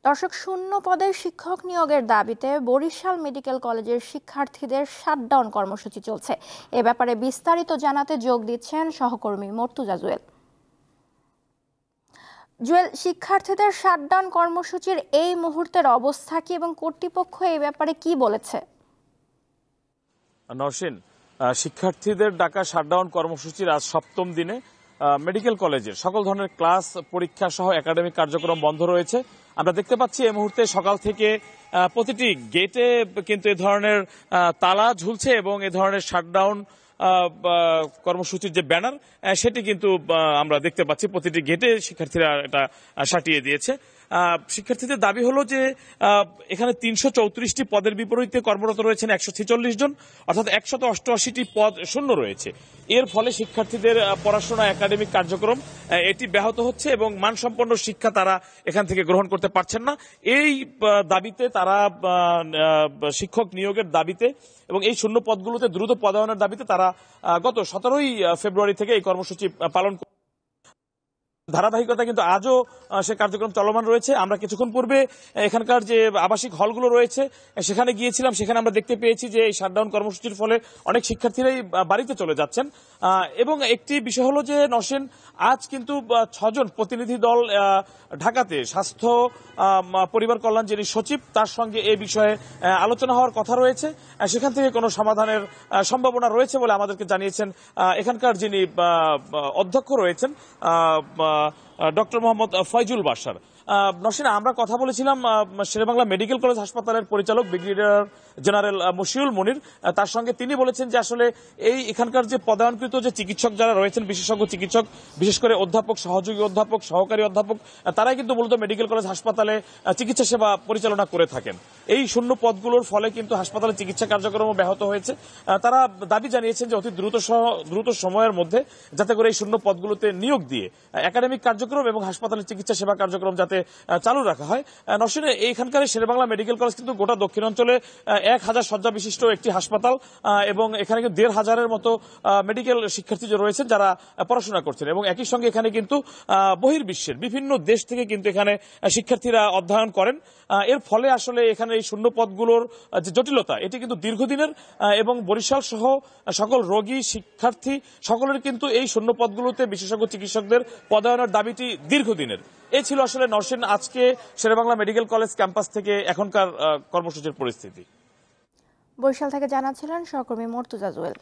দর্শক, শূন্য পদে শিক্ষক নিয়োগের দাবিতে বরিশাল মেডিকেল কলেজের শিক্ষার্থীদের শাটডাউন কর্মসূচি চলছে। এ ব্যাপারে বিস্তারিত জানাতে যোগ দিচ্ছেন সহকর্মী মর্তুজা জুয়েল। জুয়েল, শিক্ষার্থীদের শাটডাউন কর্মসূচির এই মুহূর্তের অবস্থা কি এবং কর্তৃপক্ষ এই ব্যাপারে কি বলেছে? নরসিন, শিক্ষার্থীদের ডাকা শাটডাউন কর্মসূচির আজ সপ্তম দিনে মেডিকেল কলেজের সকল ধরনের ক্লাস, পরীক্ষা সহ একাডেমিক কার্যক্রম বন্ধ রয়েছে। আমরা দেখতে পাচ্ছি এই মুহূর্তে সকাল থেকে প্রতিটি গেটে কিন্তু এ ধরনের তালা ঝুলছে এবং এ ধরনের শাটডাউন কর্মসূচির যে ব্যানার সেটি কিন্তু আমরা দেখতে পাচ্ছি প্রতিটি গেটে শিক্ষার্থীরা এটা সাটিয়ে দিয়েছে। শিক্ষার্থীদের দাবি হলো যে এখানে ৩৩৪টি পদের বিপরীতে কর্মরত রয়েছেন ১৪৬ জন, অর্থাৎ ১৮৮টি পদ শূন্য রয়েছে। এর ফলে শিক্ষার্থীদের পড়াশোনা, একাডেমিক কার্যক্রম এটি ব্যাহত হচ্ছে এবং মানসম্পন্ন শিক্ষা তারা এখান থেকে গ্রহণ করতে পারছেন না। এই দাবিতে তারা শিক্ষক নিয়োগের দাবিতে এবং এই শূন্য পদগুলোতে দ্রুত পদায়নের দাবিতে তারা গত ১৭ই ফেব্রুয়ারি থেকে এই কর্মসূচি পালন ধারাবাহিকতা কিন্তু আজও সে কার্যক্রম চলমান রয়েছে। আমরা কিছুক্ষণ পূর্বে এখানকার যে আবাসিক হলগুলো রয়েছে সেখানে গিয়েছিলাম, সেখানে আমরা দেখতে পেয়েছি যে এই শাটডাউন কর্মসূচির ফলে অনেক শিক্ষার্থীরাই বাড়িতে চলে যাচ্ছেন। এবং একটি বিষয় হলো যে নরসিন, আজ কিন্তু ৬ জন প্রতিনিধি দল ঢাকাতে স্বাস্থ্য পরিবার কল্যাণ যিনি সচিব তার সঙ্গে এই বিষয়ে আলোচনা হওয়ার কথা রয়েছে। সেখান থেকে কোনো সমাধানের সম্ভাবনা রয়েছে বলে আমাদেরকে জানিয়েছেন এখানকার যিনি অধ্যক্ষ রয়েছেন ডক্টর মোহাম্মদ ফয়জুল বাশার। নরসিনা, আমরা কথা বলেছিলাম শেরেবাংলা মেডিকেল কলেজ হাসপাতালের পরিচালক ব্রিগেডিয়ার জেনারেল মশিউল মনির, তার সঙ্গে তিনি বলেছেন যে আসলে এই এখানকার যে পদায়নকৃত যে চিকিৎসক যারা রয়েছেন, বিশেষজ্ঞ চিকিৎসক, বিশেষ করে অধ্যাপক, সহযোগী অধ্যাপক, সহকারী অধ্যাপক, তারাই কিন্তু মূলত মেডিকেল কলেজ হাসপাতালে চিকিৎসা সেবা পরিচালনা করে থাকেন। এই শূন্য পদগুলোর ফলে কিন্তু হাসপাতালে চিকিৎসা কার্যক্রম ব্যাহত হয়েছে। তারা দাবি জানিয়েছেন যে অতি দ্রুত সময়ের মধ্যে যাতে করে এই শূন্য পদগুলোতে নিয়োগ দিয়ে একাডেমিক কার্যক্রম এবং হাসপাতালের চিকিৎসা সেবা কার্যক্রম যাতে চালু রাখা হয়। নরসিনে, এইখানকার শেরেবাংলা মেডিকেল কলেজ কিন্তু গোটা দক্ষিণাঞ্চলে ১,০০০ শয্যা বিশিষ্ট একটি হাসপাতাল এবং এখানে কিন্তু ১,৫০০-এর মতো মেডিকেল শিক্ষার্থী রয়েছেন যারা পড়াশোনা করছেন এবং একই সঙ্গে এখানে কিন্তু বহির্বিশ্বের বিভিন্ন দেশ থেকে কিন্তু এখানে শিক্ষার্থীরা অধ্যয়ন করেন। এর ফলে আসলে এখানে এই শূন্য পদগুলোর যে জটিলতা এটি কিন্তু দীর্ঘদিনের এবং বরিশাল সহ সকল রোগী, শিক্ষার্থী সকলের কিন্তু এই শূন্য পদগুলোতে বিশেষজ্ঞ চিকিৎসকদের পদায়নের দাবিটি দীর্ঘদিনের। এই ছিল আসলে নরসিন আজকে শেরেবাংলা মেডিকেল কলেজ ক্যাম্পাস থেকে এখনকার কর্মসূচির পরিস্থিতি। বরিশাল থেকে জানাচ্ছিলেন সহকর্মী মর্তুজা জুয়েল।